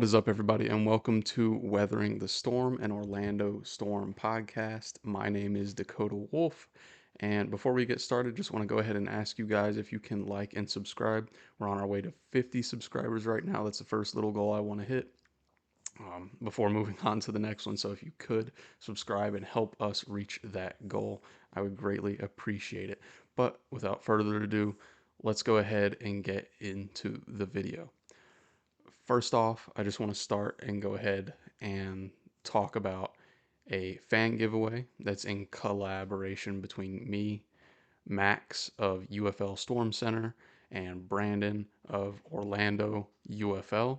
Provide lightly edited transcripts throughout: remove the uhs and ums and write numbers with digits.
What is up, everybody, and welcome to Weathering the Storm, an Orlando Storm podcast. My name is Dakota Wolf, and before we get started, just want to go ahead and ask you guys if you can like and subscribe. We're on our way to 50 subscribers right now. That's the first little goal I want to hit before moving on to the next one. So if you could subscribe and help us reach that goal, I would greatly appreciate it. But without further ado, let's go ahead and get into the video. First off, I just want to start and go ahead and talk about a fan giveaway that's in collaboration between me, Max of UFL Storm Center, and Brandon of Orlando UFL.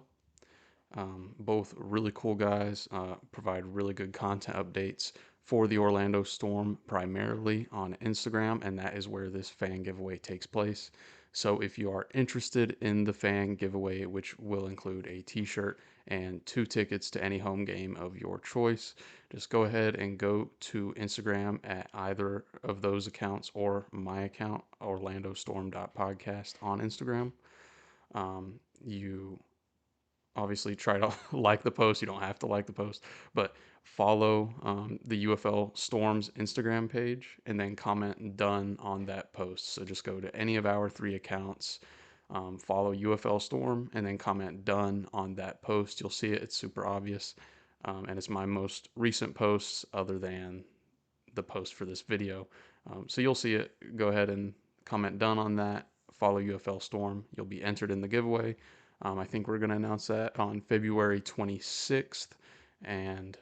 Both really cool guys, provide really good content updates for the Orlando Storm, primarily on Instagram, and that is where this fan giveaway takes place. So if you are interested in the fan giveaway, which will include a t-shirt and 2 tickets to any home game of your choice, just go ahead and go to Instagram at either of those accounts or my account, orlandostorm.podcast on Instagram. You obviously try to like the post. You don't have to like the post, but follow the UFL Storm's Instagram page and then comment done on that post. So just go to any of our 3 accounts, follow UFL Storm, and then comment done on that post. You'll see it. It's super obvious. And it's my most recent posts other than the post for this video. So you'll see it. Go ahead and comment done on that. Follow UFL Storm. You'll be entered in the giveaway. I think we're going to announce that on February 26th. And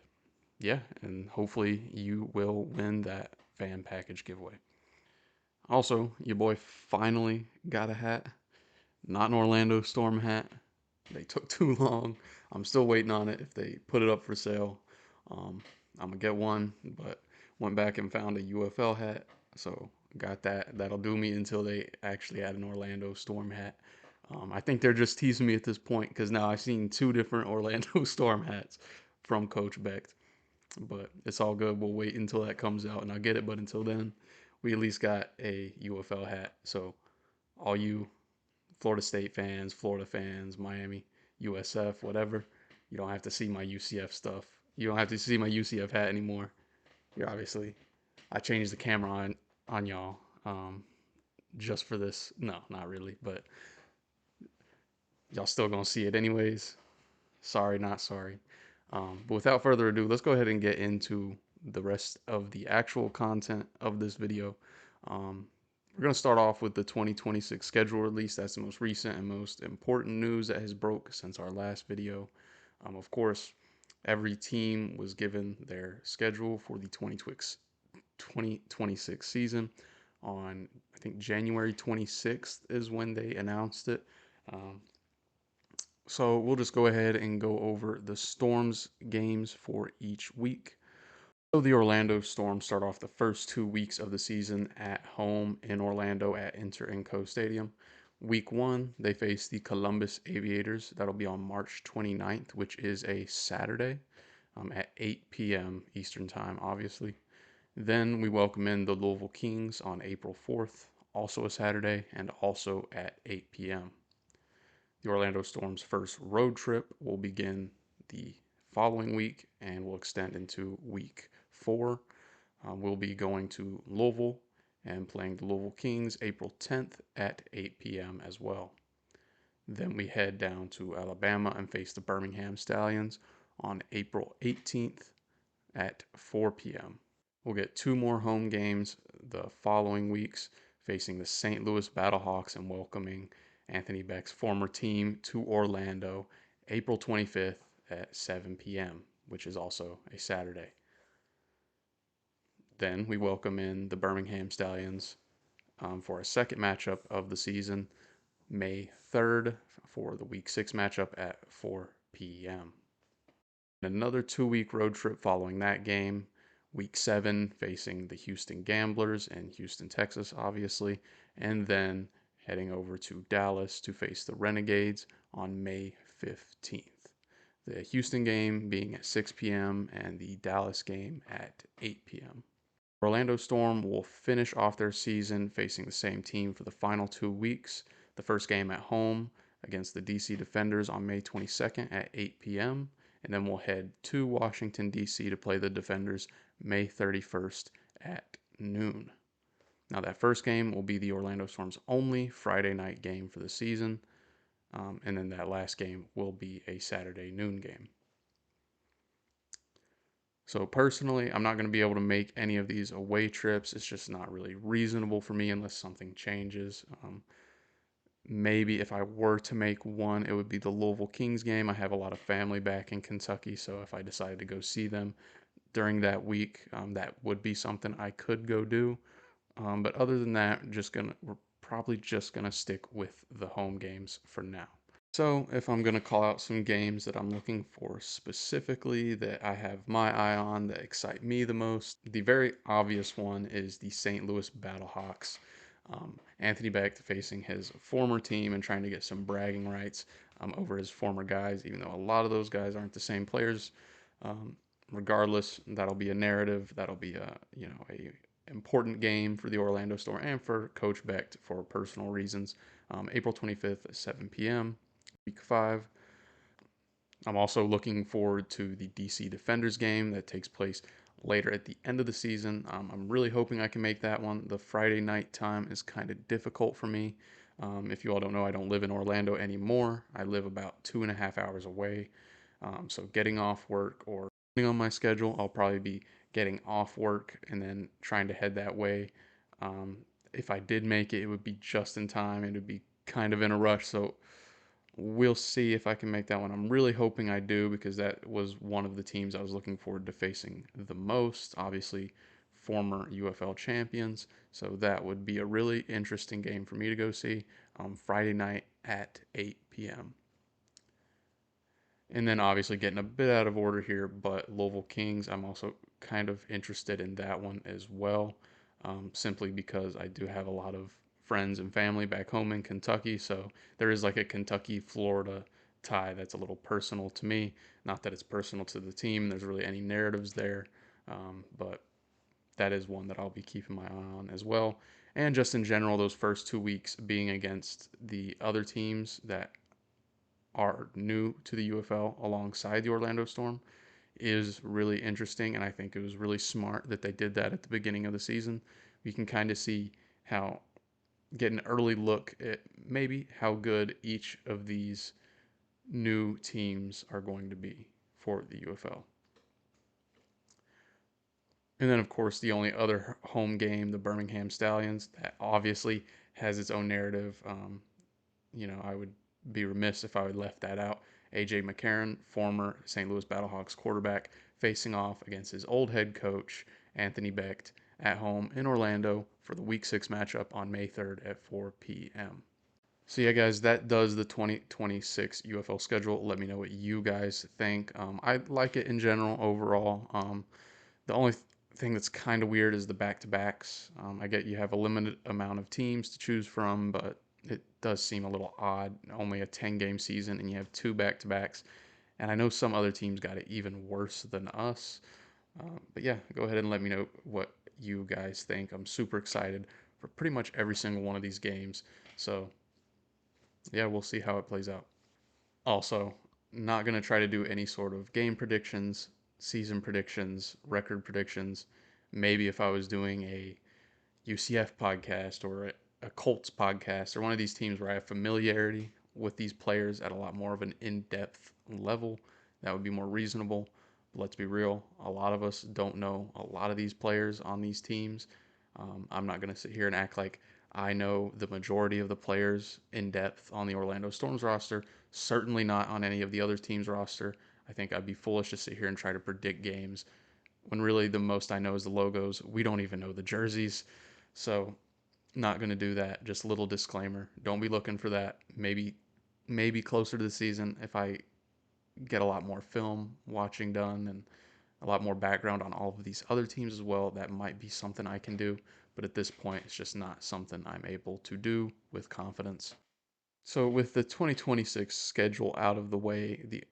yeah, and hopefully you will win that fan package giveaway. Also, your boy finally got a hat. Not an Orlando Storm hat. They took too long. I'm still waiting on it. If they put it up for sale, I'm going to get one. But went back and found a UFL hat. So got that. That'll do me until they actually add an Orlando Storm hat. I think they're just teasing me at this point because now I've seen 2 different Orlando Storm hats from Coach Becht. But it's all good. We'll wait until that comes out and I'll get it. But until then, we at least got a UFL hat. So all you Florida State fans, Florida fans, Miami, USF, whatever, you don't have to see my UCF stuff. You don't have to see my UCF hat anymore. You're obviously, I changed the camera on y'all just for this. No, not really, but y'all still gonna see it anyways. Sorry, not sorry. But without further ado, let's go ahead and get into the rest of the actual content of this video. We're going to start off with the 2026 schedule release. That's the most recent and most important news that has broke since our last video. Of course, every team was given their schedule for the 2026 season on, I think, January 26th is when they announced it. So we'll just go ahead and go over the Storm's games for each week. So the Orlando Storm start off the first 2 weeks of the season at home in Orlando at Inter & Co Stadium. Week 1, they face the Columbus Aviators. That'll be on March 29th, which is a Saturday at 8 p.m. Eastern Time, obviously. Then we welcome in the Louisville Kings on April 4th, also a Saturday, and also at 8 p.m. The Orlando Storm's first road trip will begin the following week and will extend into week 4. We'll be going to Louisville and playing the Louisville Kings April 10th at 8 p.m. as well. Then we head down to Alabama and face the Birmingham Stallions on April 18th at 4 p.m. We'll get 2 more home games the following weeks, facing the St. Louis Battlehawks and welcoming Anthony Becht's former team to Orlando April 25th at 7 p.m., which is also a Saturday. Then we welcome in the Birmingham Stallions for a second matchup of the season, May 3rd, for the Week 6 matchup at 4 p.m. Another 2-week road trip following that game, Week 7 facing the Houston Gamblers in Houston, Texas, obviously, and then heading over to Dallas to face the Renegades on May 15th. The Houston game being at 6 p.m. and the Dallas game at 8 p.m. Orlando Storm will finish off their season facing the same team for the final 2 weeks. The first game at home against the DC Defenders on May 22nd at 8 p.m. And then we'll head to Washington, D.C. to play the Defenders May 31st at noon. Now, that first game will be the Orlando Storm's only Friday night game for the season. And then that last game will be a Saturday noon game. So personally, I'm not going to be able to make any of these away trips. It's just not really reasonable for me unless something changes. Maybe if I were to make one, it would be the Louisville Kings game. I have a lot of family back in Kentucky, so if I decided to go see them during that week, that would be something I could go do. But other than that, we're probably just gonna stick with the home games for now. So if I'm going to call out some games that I'm looking for specifically that I have my eye on that excite me the most, the very obvious one is the St. Louis Battlehawks. Anthony Beck facing his former team and trying to get some bragging rights over his former guys, even though a lot of those guys aren't the same players. Regardless, that'll be a narrative. That'll be a important game for the Orlando Storm and for Coach Beck for personal reasons. April 25th at 7 p.m. Week 5. I'm also looking forward to the DC Defenders game that takes place later at the end of the season. I'm really hoping I can make that one. The Friday night time is kind of difficult for me. If you all don't know, I don't live in Orlando anymore. I live about 2.5 hours away. So getting off work or depending on my schedule, I'll probably be getting off work and then trying to head that way. If I did make it, it would be just in time. It would be kind of in a rush. So we'll see if I can make that one. I'm really hoping I do because that was one of the teams I was looking forward to facing the most. Obviously, former UFL champions. So that would be a really interesting game for me to go see Friday night at 8 p.m. And then obviously getting a bit out of order here, but Louisville Kings, I'm also kind of interested in that one as well, simply because I do have a lot of friends and family back home in Kentucky. So there is like a Kentucky Florida tie that's a little personal to me. Not that it's personal to the team, there's really any narratives there, but that is one that I'll be keeping my eye on as well. And just in general, those first 2 weeks being against the other teams that are new to the UFL alongside the Orlando Storm is really interesting, and I think it was really smart that they did that at the beginning of the season. We can kind of see how get an early look at maybe how good each of these new teams are going to be for the UFL. And then, of course, the only other home game, the Birmingham Stallions, that obviously has its own narrative. I would be remiss if I would left that out. A.J. McCarron, former St. Louis Battlehawks quarterback, facing off against his old head coach, Anthony Becht, at home in Orlando for the Week 6 matchup on May 3rd at 4 p.m. So yeah, guys, that does the 2026 UFL schedule. Let me know what you guys think. I like it in general overall. The only thing that's kind of weird is the back-to-backs. I get you have a limited amount of teams to choose from, but it does seem a little odd. Only a 10-game season, and you have 2 back-to-backs. And I know some other teams got it even worse than us. But yeah, go ahead and let me know what you guys think. I'm super excited for pretty much every single one of these games. So yeah, we'll see how it plays out. Also, not going to try to do any sort of game predictions, season predictions, record predictions. Maybe if I was doing a UCF podcast or a Colts podcast or one of these teams where I have familiarity with these players at a lot more of an in-depth level, that would be more reasonable. But let's be real, a lot of us don't know a lot of these players on these teams. I'm not going to sit here and act like I know the majority of the players in depth on the Orlando Storm's roster, certainly not on any of the other teams' roster. I think I'd be foolish to sit here and try to predict games when really the most I know is the logos. We don't even know the jerseys. So not going to do that. Just a little disclaimer. Don't be looking for that. Maybe closer to the season if I get a lot more film watching done and a lot more background on all of these other teams as well, that might be something I can do. But at this point, it's just not something I'm able to do with confidence. So with the 2026 schedule out of the way, the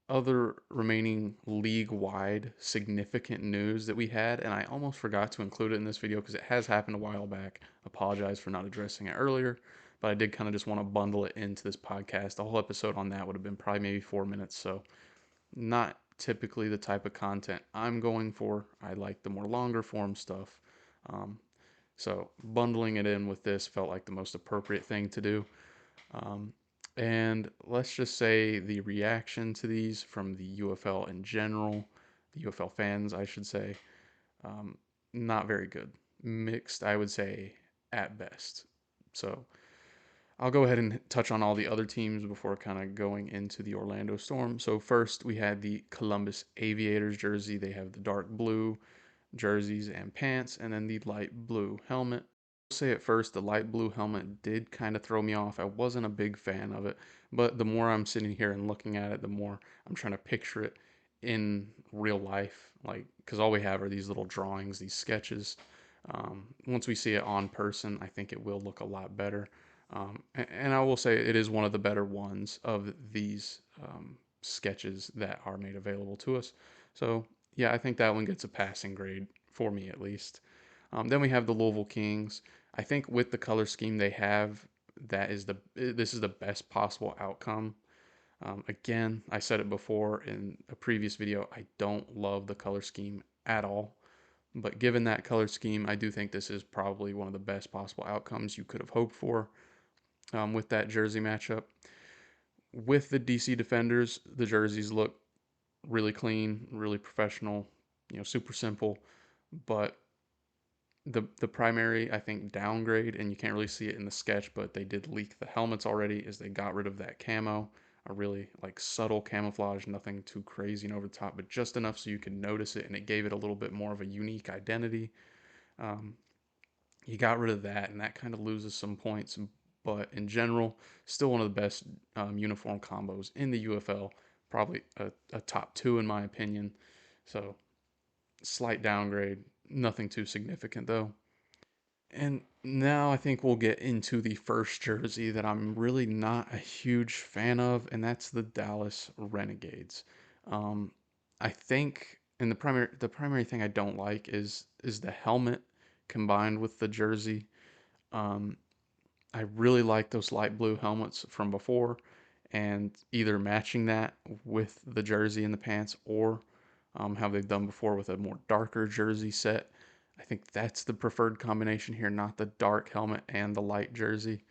other remaining league-wide significant news that we had, and I almost forgot to include it in this video because it has happened a while back. Apologize for not addressing it earlier. but I did kind of just want to bundle it into this podcast. The whole episode on that would have been probably maybe 4 minutes. So not typically the type of content I'm going for. I like the more longer form stuff. Um, so bundling it in with this felt like the most appropriate thing to do. Um, and let's just say the reaction to these from the UFL in general, the UFL fans, I should say, um, not very good. Mixed, I would say, at best. So I'll go ahead and touch on all the other teams before kind of going into the Orlando Storm. So first, we had the Columbus Aviators jersey. They have the dark blue jerseys and pants, and then the light blue helmet. I'll say at first, the light blue helmet did kind of throw me off. I wasn't a big fan of it, but the more I'm sitting here and looking at it, the more I'm trying to picture it in real life. Like, because all we have are these little drawings, these sketches. Once we see it on person, I think it will look a lot better. And I will say it is one of the better ones of these sketches that are made available to us. So yeah, I think that one gets a passing grade for me at least. Then we have the Louisville Kings. I think with the color scheme they have, this is the best possible outcome. Again, I said it before in a previous video. I don't love the color scheme at all, but given that color scheme, I do think this is probably one of the best possible outcomes you could have hoped for with that jersey matchup. With the DC Defenders, the jerseys look really clean, really professional, super simple. But the primary, I think, downgrade, and you can't really see it in the sketch, but they did leak the helmets already, is they got rid of that camo, a really like subtle camouflage, nothing too crazy and over the top, but just enough so you could notice it, and it gave it a little bit more of a unique identity. Um, you got rid of that, and that kind of loses some points, but in general, still one of the best uniform combos in the UFL, probably a top two in my opinion. So slight downgrade, nothing too significant though. And now I think we'll get into the first jersey that I'm really not a huge fan of, and that's the Dallas Renegades. Um, I think, and the primary thing I don't like is the helmet combined with the jersey. Um, I really like those light blue helmets from before, and either matching that with the jersey and the pants, or how they've done before with a more darker jersey set. I think that's the preferred combination here, not the dark helmet and the light jersey.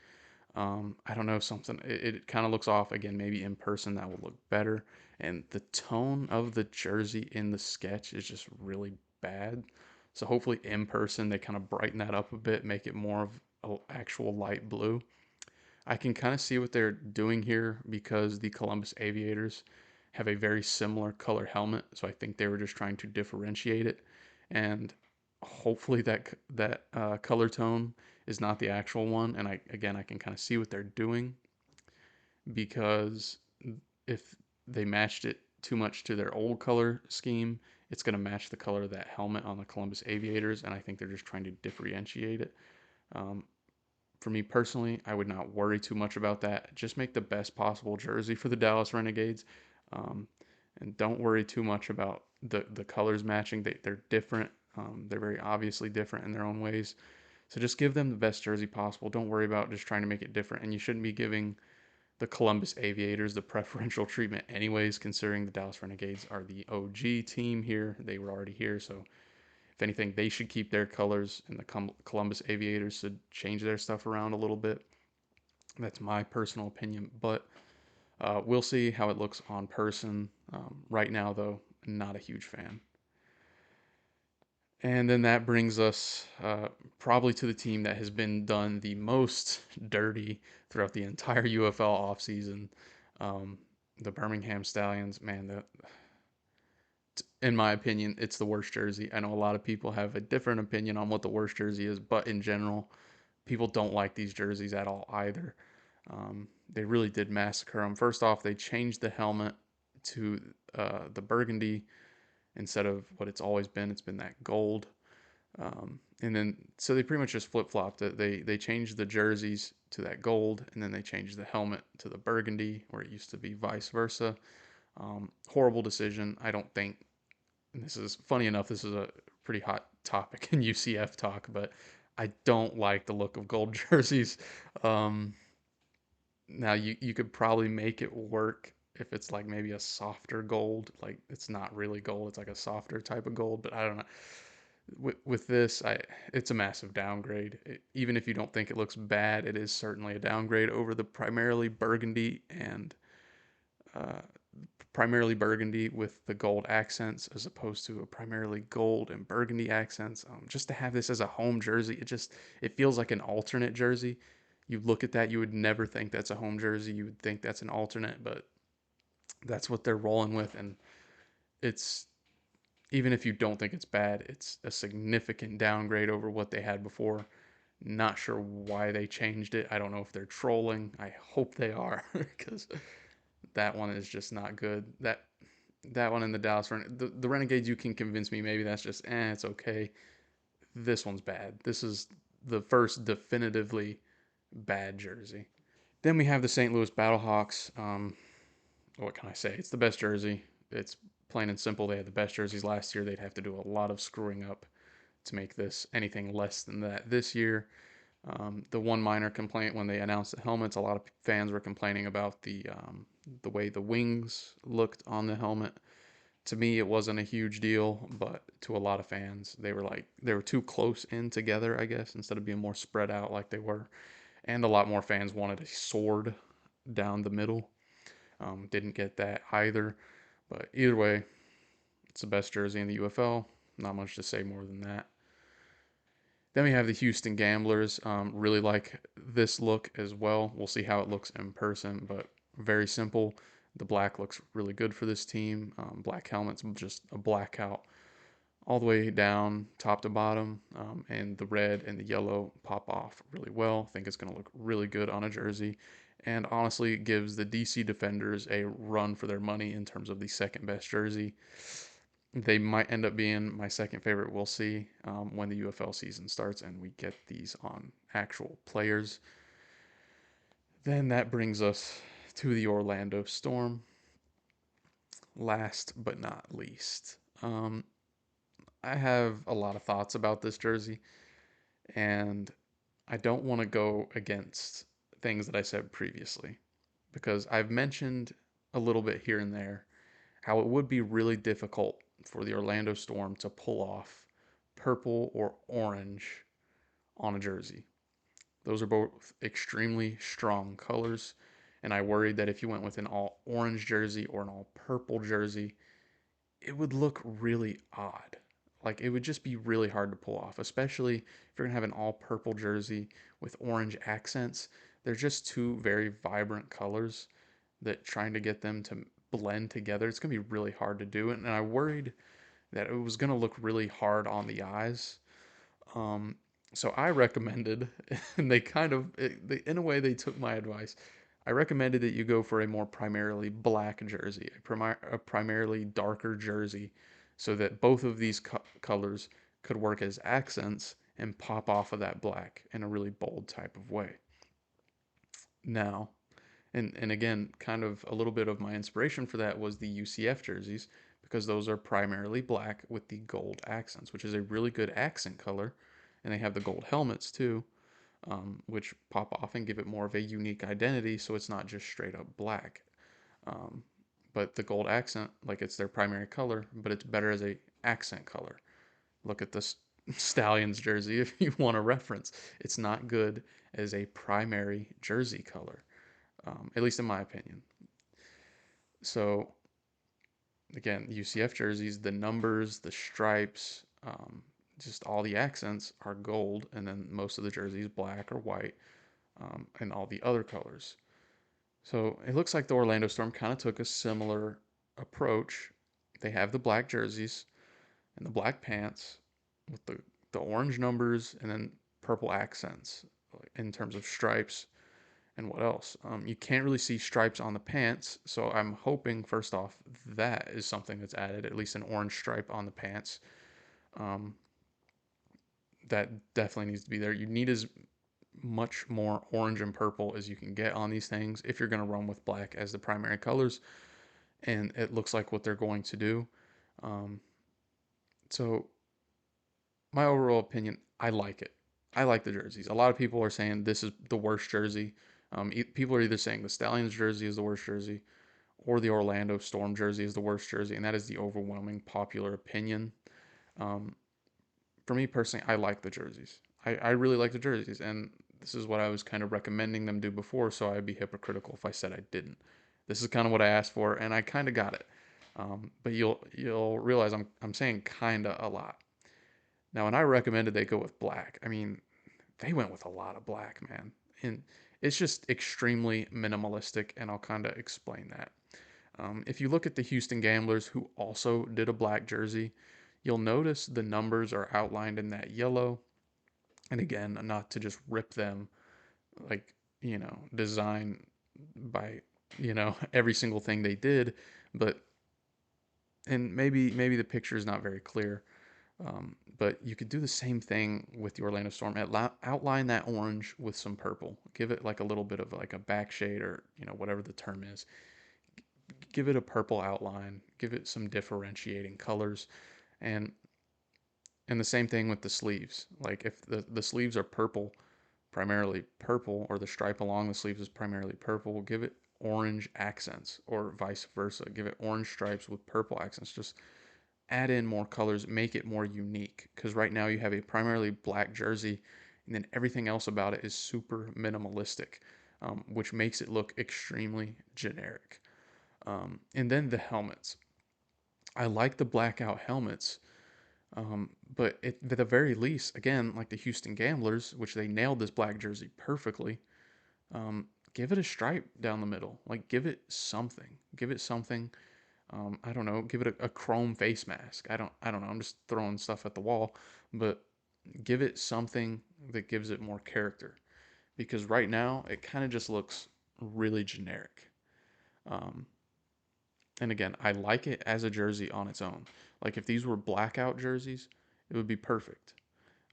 I don't know, something, it kind of looks off. Again, maybe in person that will look better. And the tone of the jersey in the sketch is just really bad. So hopefully in person they kind of brighten that up a bit, make it more of an actual light blue. I can kind of see what they're doing here because the Columbus Aviators have a very similar color helmet, so I think they were just trying to differentiate it, and hopefully that color tone is not the actual one. And I can kind of see what they're doing, because if they matched it too much to their old color scheme, it's going to match the color of that helmet on the Columbus Aviators, and I think they're just trying to differentiate it. Um, for me personally, I would not worry too much about that. Just make the best possible jersey for the Dallas Renegades, um, and don't worry too much about the colors matching. They're different. They're very obviously different in their own ways. So just give them the best jersey possible. Don't worry about just trying to make it different. And you shouldn't be giving the Columbus Aviators the preferential treatment anyways, considering the Dallas Renegades are the OG team here. They were already here, so if anything, they should keep their colors, and the Columbus Aviators should change their stuff around a little bit. That's my personal opinion, but we'll see how it looks on person. Right now, though, not a huge fan. And then that brings us probably to the team that has been done the most dirty throughout the entire UFL offseason. Um, the Birmingham Stallions, man, in my opinion, it's the worst jersey. I know a lot of people have a different opinion on what the worst jersey is, but in general, people don't like these jerseys at all either. They really did massacre them. First off, they changed the helmet to the burgundy instead of what it's always been. It's been that gold. And then, so they pretty much just flip flopped it. They changed the jerseys to that gold, and then they changed the helmet to the burgundy, where it used to be vice versa. Horrible decision. I don't think, and this is funny enough, this is a pretty hot topic in UCF talk, but I don't like the look of gold jerseys. Um, Now you could probably make it work if it's like maybe a softer gold, like it's not really gold, it's like a softer type of gold, but I don't know. With this, I it's a massive downgrade. Even if you don't think it looks bad, it is certainly a downgrade over the uh, primarily burgundy with the gold accents as opposed to a primarily gold and burgundy accents. Just to have this as a home jersey, it feels like an alternate jersey. You look at that, you would never think that's a home jersey. You would think that's an alternate, but that's what they're rolling with, and it's even if you don't think it's bad, it's a significant downgrade over what they had before. Not sure why they changed it. I don't know if they're trolling. I hope they are because that one is just not good. That one in the the Renegades, you can convince me maybe that's just it's okay. This one's bad. This is the first definitively bad jersey. Then we have the St. Louis Battlehawks. What can I say? It's the best jersey. It's plain and simple. They had the best jerseys last year. They'd have to do a lot of screwing up to make this anything less than that this year. The one minor complaint when they announced the helmets, a lot of fans were complaining about the way the wings looked on the helmet. To me, it wasn't a huge deal, but to a lot of fans, they were too close in together, I guess, instead of being more spread out like they were. And a lot more fans wanted a sword down the middle. Didn't get that either. But either way, it's the best jersey in the UFL. Not much to say more than that. Then we have the Houston Gamblers. Really like this look as well. We'll see how it looks in person, but very simple. The black looks really good for this team. Black helmets, just a blackout all the way down, top to bottom, and the red and the yellow pop off really well. I think it's going to look really good on a jersey, and honestly, it gives the DC Defenders a run for their money in terms of the second best jersey. They might end up being my second favorite. We'll see when the UFL season starts and we get these on actual players. Then that brings us to the Orlando Storm. Last but not least, I have a lot of thoughts about this jersey, and I don't want to go against things that I said previously because I've mentioned a little bit here and there how it would be really difficult for the Orlando Storm to pull off purple or orange on a jersey. Those are both extremely strong colors, and I worried that if you went with an all orange jersey or an all purple jersey, it would look really odd. Like it would just be really hard to pull off, especially if you're gonna have an all purple jersey with orange accents. They're just two very vibrant colors that trying to get them to blend together, it's gonna be really hard to do. And I worried that it was gonna look really hard on the eyes. Um, so I recommended, and they kind of, in a way, they took my advice. I recommended that you go for a more primarily black jersey, a primarily darker jersey, so that both of these colors could work as accents and pop off of that black in a really bold type of way. Now, and again, kind of a little bit of my inspiration for that was the UCF jerseys because those are primarily black with the gold accents, which is a really good accent color, and they have the gold helmets too, which pop off and give it more of a unique identity, so it's not just straight up black. Um, but the gold accent, like it's their primary color, but it's better as a accent color. Look at this Stallions jersey if you want a reference. It's not good as a primary jersey color, at least in my opinion. So again, UCF jerseys, the numbers, the stripes, just all the accents are gold, and then most of the jerseys black or white, and all the other colors. So it looks like the Orlando Storm kind of took a similar approach. They have the black jerseys and the black pants with the orange numbers and then purple accents in terms of stripes. And what else? You can't really see stripes on the pants, so I'm hoping first off that is something that's added, at least an orange stripe on the pants. Um, that definitely needs to be there. You need as much more orange and purple as you can get on these things if you're going to run with black as the primary colors, and it looks like what they're going to do. Um, so my overall opinion, I like it. I like the jerseys. A lot of people are saying this is the worst jersey. People are either saying the Stallions jersey is the worst jersey or the Orlando Storm jersey is the worst jersey, and that is the overwhelming popular opinion. Um, for me personally, I like the jerseys. I really like the jerseys, and this is what I was kind of recommending them do before, so I'd be hypocritical if I said I didn't. This is kind of what I asked for, and I kind of got it. But you'll realize I'm saying kinda a lot. Now, when I recommended they go with black, I mean they went with a lot of black, man, and it's just extremely minimalistic, and I'll kind of explain that. If you look at the Houston Gamblers, who also did a black jersey, you'll notice the numbers are outlined in that yellow. And again, not to just rip them, like, design by, every single thing they did, but, and maybe the picture is not very clear, but you could do the same thing with the Orlando Storm. Outline that orange with some purple. Give it like a little bit of like a back shade, or whatever the term is. Give it a purple outline. Give it some differentiating colors, and the same thing with the sleeves. Like if the sleeves are purple, primarily purple, or the stripe along the sleeves is primarily purple, give it orange accents, or vice versa. Give it orange stripes with purple accents. Just add in more colors, make it more unique. Because right now you have a primarily black jersey, and then everything else about it is super minimalistic, which makes it look extremely generic. And then the helmets. I like the blackout helmets, but at the very least, again, like the Houston Gamblers, which they nailed this black jersey perfectly, give it a stripe down the middle. Like, give it something. Give it something. I don't know. Give it a chrome face mask. I don't know. I'm just throwing stuff at the wall, but give it something that gives it more character. Because right now, it kind of just looks really generic. Um, and again, I like it as a jersey on its own. Like if these were blackout jerseys, it would be perfect.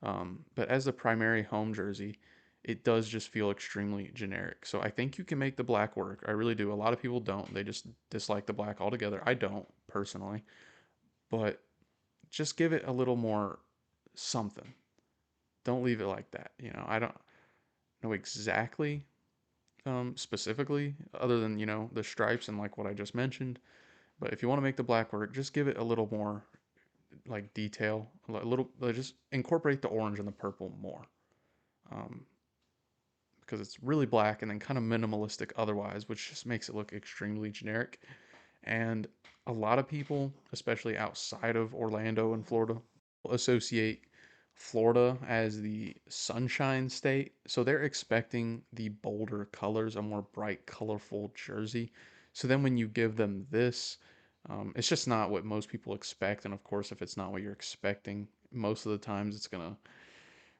But as the primary home jersey, it does just feel extremely generic. So I think you can make the black work. I really do. A lot of people don't. They just dislike the black altogether. I don't personally, but just give it a little more something. Don't leave it like that. I don't know exactly, specifically, other than the stripes and like what I just mentioned. But if you want to make the black work, just give it a little more like detail, a little, just incorporate the orange and the purple more. Um, because it's really black and then kind of minimalistic otherwise, which just makes it look extremely generic. And a lot of people, especially outside of Orlando and Florida, associate Florida as the sunshine state. So they're expecting the bolder colors, a more bright, colorful jersey. So then when you give them this, it's just not what most people expect. And of course, if it's not what you're expecting, most of the times it's going to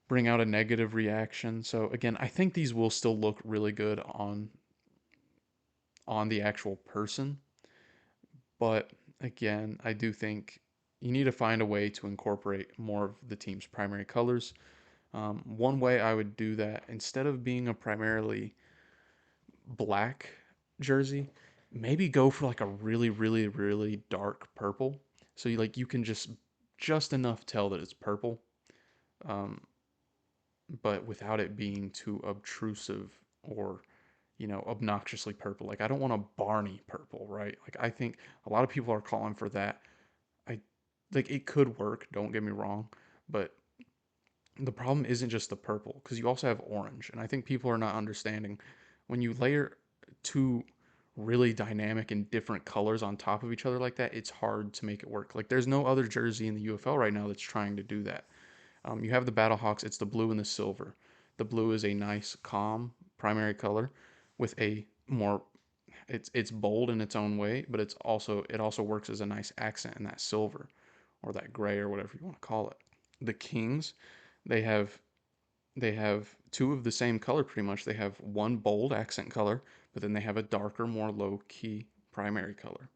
bring out a negative reaction. So again, I think these will still look really good on the actual person, but again, I do think you need to find a way to incorporate more of the team's primary colors. One way I would do that, instead of being a primarily black jersey, maybe go for like a really, really, really dark purple. So you can just enough tell that it's purple, um, but without it being too obtrusive or obnoxiously purple. Like I don't want a Barney purple, right? Like I think a lot of people are calling for that. I like it could work, don't get me wrong, but the problem isn't just the purple because you also have orange, and I think people are not understanding when you layer two really dynamic and different colors on top of each other like that, it's hard to make it work. Like there's no other jersey in the UFL right now that's trying to do that. You have the Battlehawks, it's the blue and the silver. The blue is a nice, calm primary color with a more it's bold in its own way, but it also works as a nice accent in that silver or that gray or whatever you want to call it. The Kings, they have they have two of the same color pretty much. They have one bold accent color, but then they have a darker, more low key primary color.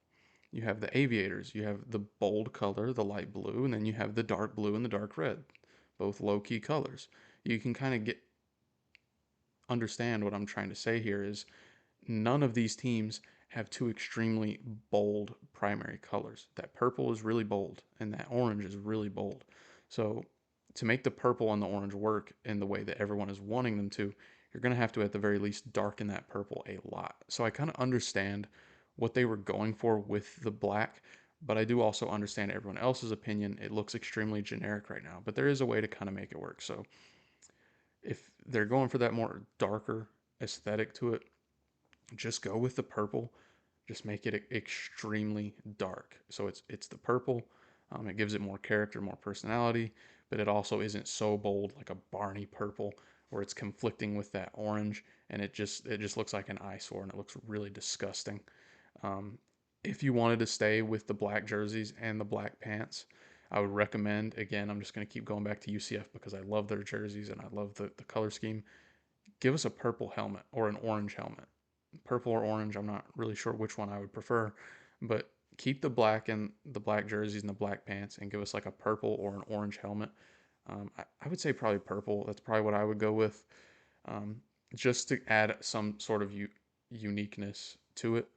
You have the Aviators, you have the bold color, the light blue, and then you have the dark blue and the dark red, both low key colors. You can kind of get understand what I'm trying to say here is none of these teams have two extremely bold primary colors. That purple is really bold and that orange is really bold. So to make the purple and the orange work in the way that everyone is wanting them to, you're going to have to, at the very least, darken that purple a lot. So I kind of understand what they were going for with the black, but I do also understand everyone else's opinion. It looks extremely generic right now, but there is a way to kind of make it work. So if they're going for that more darker aesthetic to it, just go with the purple. Just make it extremely dark. So it's the purple. It gives it more character, more personality, but it also isn't so bold like a Barney purple where it's conflicting with that orange, and it just looks like an eyesore, and it looks really disgusting. Um, if you wanted to stay with the black jerseys and the black pants, I would recommend, again, I'm just going to keep going back to UCF because I love their jerseys and I love the color scheme. Give us a purple helmet or an orange helmet. Purple or orange, I'm not really sure which one I would prefer, but keep the black and the black jerseys and the black pants and give us like a purple or an orange helmet. I would say probably purple. That's probably what I would go with, um, just to add some sort of uniqueness to it.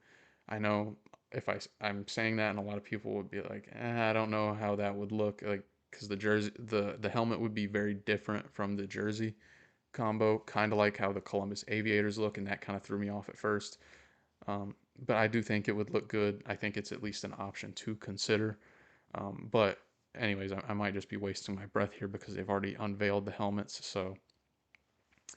I know if I'm saying that, and a lot of people would be like, I don't know how that would look like because the helmet would be very different from the jersey combo, kind of like how the Columbus Aviators look, and that kind of threw me off at first. But I do think it would look good. I think it's at least an option to consider. But anyways, I might just be wasting my breath here because they've already unveiled the helmets, so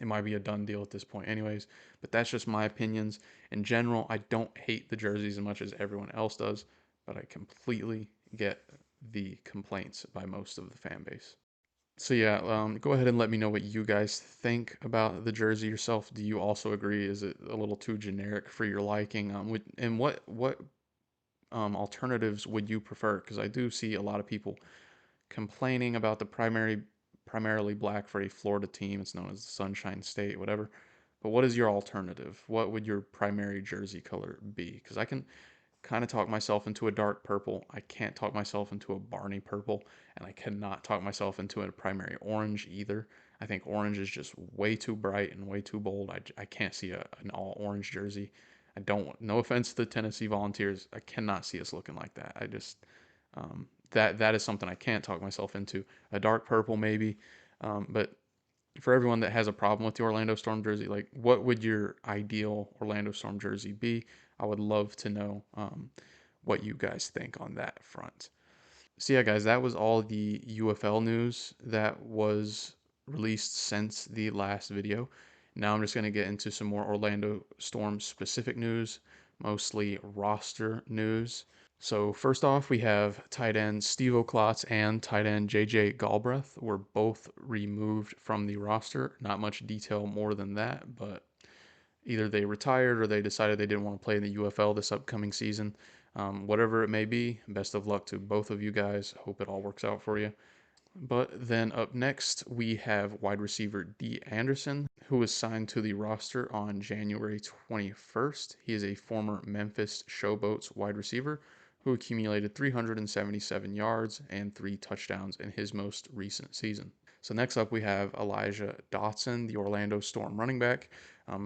it might be a done deal at this point, anyways. But that's just my opinions. In general, I don't hate the jerseys as much as everyone else does, but I completely get the complaints by most of the fan base. So yeah, go ahead and let me know what you guys think about the jersey yourself. Do you also agree? Is it a little too generic for your liking? And what alternatives would you prefer? Because I do see a lot of people complaining about the primarily black for a Florida team. It's known as the Sunshine State, whatever. But what is your alternative? What would your primary jersey color be? Because I can kind of talk myself into a dark purple. I can't talk myself into a Barney purple, and I cannot talk myself into a primary orange either. I think orange is just way too bright and way too bold. I can't see an all orange jersey. I don't. No offense to the Tennessee Volunteers, I cannot see us looking like that. I just that is something I can't talk myself into. A dark purple maybe, but for everyone that has a problem with the Orlando Storm jersey, like what would your ideal Orlando Storm jersey be? I would love to know what you guys think on that front. So yeah, guys, that was all the UFL news that was released since the last video. Now I'm just going to get into some more Orlando Storm specific news, mostly roster news. So first off, we have tight end Steve O'Klotz and tight end JJ Galbraith were both removed from the roster. Not much detail more than that, but either they retired or they decided they didn't want to play in the UFL this upcoming season. Whatever it may be, best of luck to both of you guys. Hope it all works out for you. But then up next, we have wide receiver D. Anderson, who was signed to the roster on January 21st. He is a former Memphis Showboats wide receiver who accumulated 377 yards and 3 touchdowns in his most recent season. So next up, we have Elijah Dotson, the Orlando Storm running back.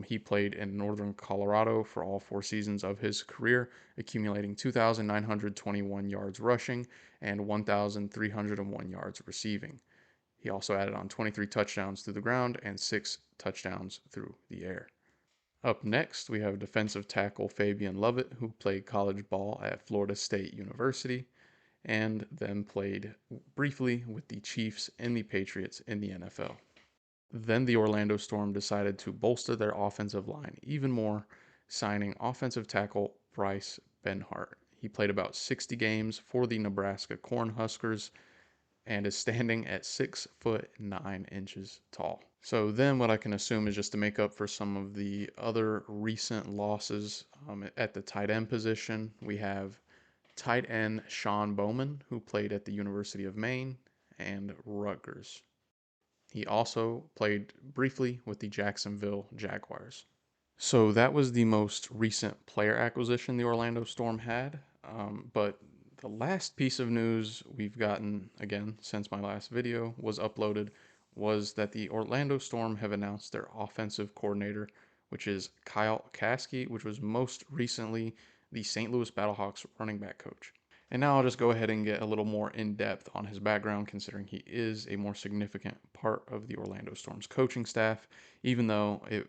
He played in Northern Colorado for all 4 seasons of his career, accumulating 2,921 yards rushing and 1,301 yards receiving. He also added on 23 touchdowns through the ground and 6 touchdowns through the air. Up next, we have defensive tackle Fabian Lovett, who played college ball at Florida State University and then played briefly with the Chiefs and the Patriots in the NFL. Then the Orlando Storm decided to bolster their offensive line even more, signing offensive tackle Bryce Benhart. He played about 60 games for the Nebraska Cornhuskers and is standing at 6 foot 9 inches tall. So then, what I can assume is just to make up for some of the other recent losses at the tight end position, we have tight end Sean Bowman, who played at the University of Maine and Rutgers. He also played briefly with the Jacksonville Jaguars. So that was the most recent player acquisition the Orlando Storm had. But the last piece of news we've gotten, again, since my last video was uploaded, was that the Orlando Storm have announced their offensive coordinator, which is Kyle Kasky, which was most recently the St. Louis Battlehawks running back coach. And now I'll just go ahead and get a little more in depth on his background, considering he is a more significant part of the Orlando Storm's coaching staff, even though it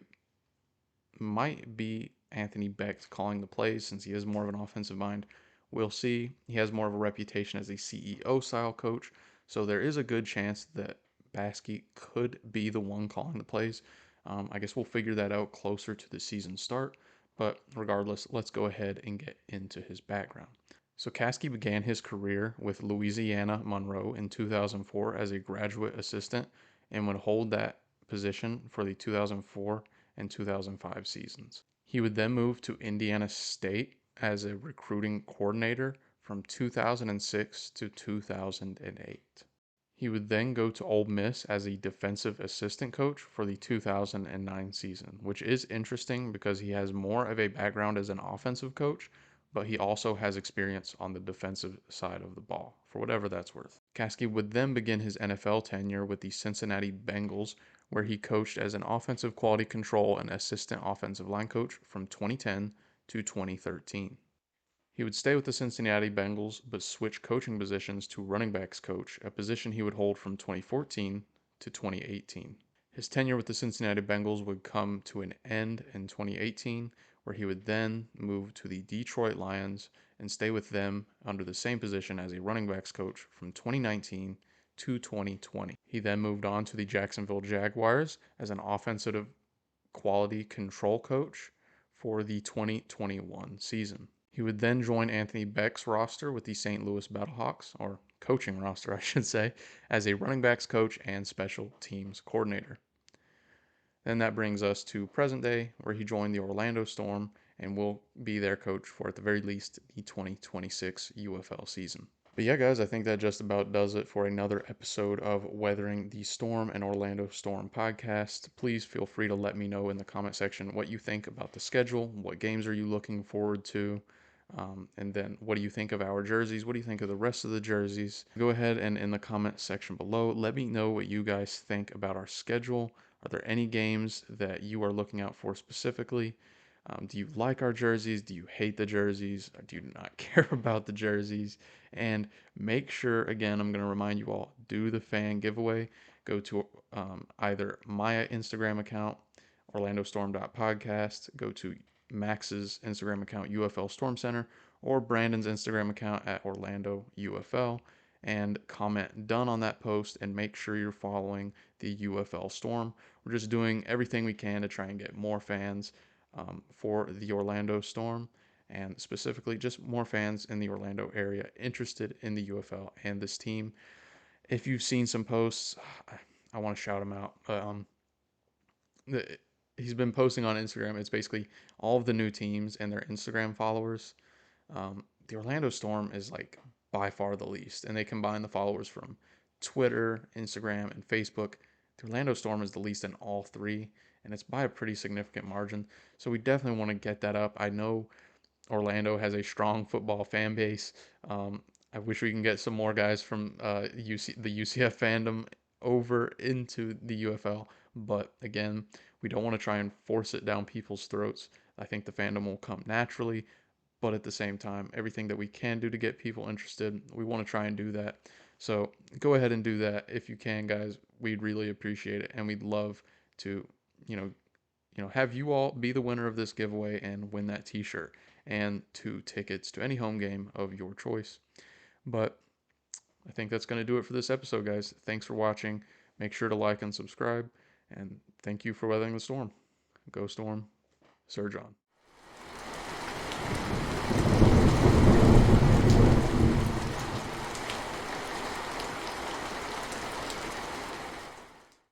might be Anthony Becht calling the plays since he is more of an offensive mind. We'll see. He has more of a reputation as a CEO style coach, so there is a good chance that Baskey could be the one calling the plays. I guess we'll figure that out closer to the season start, but regardless, let's go ahead and get into his background. So Caskey began his career with Louisiana Monroe in 2004 as a graduate assistant and would hold that position for the 2004 and 2005 seasons. He would then move to Indiana State as a recruiting coordinator from 2006 to 2008. He would then go to Ole Miss as a defensive assistant coach for the 2009 season, which is interesting because he has more of a background as an offensive coach, but he also has experience on the defensive side of the ball, for whatever that's worth. Caskey would then begin his NFL tenure with the Cincinnati Bengals, where he coached as an offensive quality control and assistant offensive line coach from 2010 to 2013. He would stay with the Cincinnati Bengals but switch coaching positions to running backs coach, a position he would hold from 2014 to 2018. His tenure with the Cincinnati Bengals would come to an end in 2018, where he would then move to the Detroit Lions and stay with them under the same position as a running backs coach from 2019 to 2020. He then moved on to the Jacksonville Jaguars as an offensive quality control coach for the 2021 season. He would then join Anthony Becht's roster with the St. Louis Battlehawks, or coaching roster, I should say, as a running backs coach and special teams coordinator. Then that brings us to present day, where he joined the Orlando Storm and will be their coach for, at the very least, the 2026 UFL season. But yeah, guys, I think that just about does it for another episode of Weathering the Storm and Orlando Storm podcast. Please feel free to let me know in the comment section what you think about the schedule, what games are you looking forward to, and then what do you think of our jerseys? What do you think of the rest of the jerseys? Go ahead and in the comment section below, let me know what you guys think about our schedule. Are there any games that you are looking out for specifically? Do you like our jerseys? Do you hate the jerseys? Or do you not care about the jerseys? And make sure, again, I'm going to remind you all, do the fan giveaway. Go to either my Instagram account, orlandostorm.podcast, go to Max's Instagram account, uflstormcenter, or Brandon's Instagram account at orlandoufl, and comment done on that post and make sure you're following the UFL Storm. We're just doing everything we can to try and get more fans for the Orlando Storm, and specifically just more fans in the Orlando area interested in the UFL and this team. If you've seen some posts, I want to shout him out. He's been posting on Instagram. It's basically all of the new teams and their Instagram followers. The Orlando Storm is like by far the least, and they combine the followers from Twitter, Instagram, and Facebook. The Orlando Storm is the least in all three, and it's by a pretty significant margin. So we definitely want to get that up. I know Orlando has a strong football fan base. I wish we can get some more guys from the UCF fandom over into the UFL, but again, we don't want to try and force it down people's throats. I think the fandom will come naturally, but at the same time, everything that we can do to get people interested, we want to try and do that. So go ahead and do that if you can, guys. We'd really appreciate it, and we'd love to, you know, have you all be the winner of this giveaway and win that T-shirt and 2 tickets to any home game of your choice. But I think that's going to do it for this episode, guys. Thanks for watching. Make sure to like and subscribe, and thank you for weathering the storm. Go Storm. Surge on.